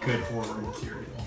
Good horror material.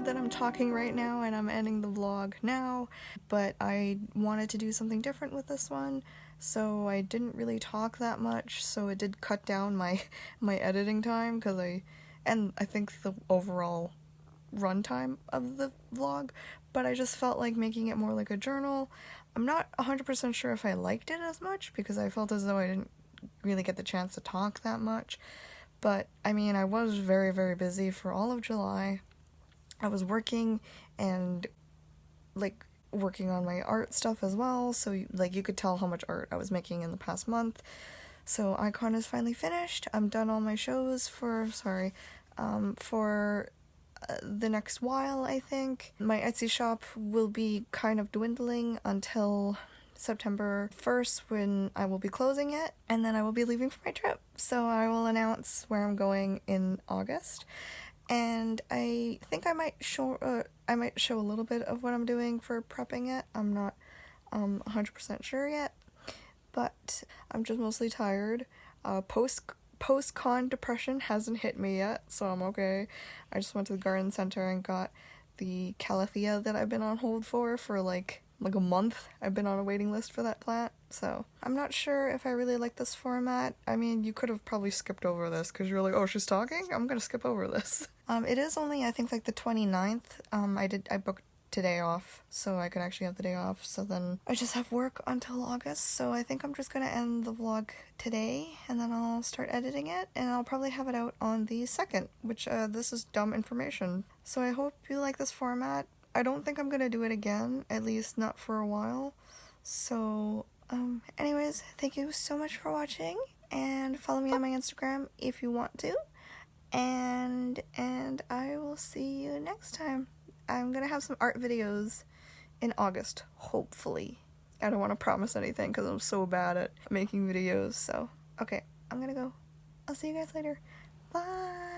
weird that I'm talking right now and I'm ending the vlog now, but I wanted to do something different with this one, so I didn't really talk that much, so it did cut down my editing time, because I think the overall runtime of the vlog, but I just felt like making it more like a journal. I'm not 100% sure if I liked it as much, because I felt as though I didn't really get the chance to talk that much. But I mean, I was very, very busy for all of July. I was working and like working on my art stuff as well, so like you could tell how much art I was making in the past month. So Icon is finally finished. I'm done all my shows for the next while, I think. My Etsy shop will be kind of dwindling until September 1st, when I will be closing it, and then I will be leaving for my trip. So I will announce where I'm going in August, and I think I might show a little bit of what I'm doing for prepping it. I'm not 100% sure yet, but I'm just mostly tired. Post-con depression hasn't hit me yet, so I'm okay. I just went to the garden center and got the calathea that I've been on hold for like a month. I've been on a waiting list for that plant, so I'm not sure if I really like this format. I mean, you could have probably skipped over this because you're like, oh, she's talking? I'm gonna skip over this. It is only, I think, like the 29th. I booked today off, so I could actually have the day off, so then I just have work until August, so I think I'm just gonna end the vlog today, and then I'll start editing it, and I'll probably have it out on the 2nd, which, this is dumb information. So I hope you like this format. I don't think I'm gonna do it again, at least not for a while. So, anyways, thank you so much for watching, and follow me on my Instagram if you want to, and I will see you next time. I'm gonna have some art videos in August, hopefully. I don't want to promise anything because I'm so bad at making videos, so, okay, I'm gonna go. I'll see you guys later. Bye!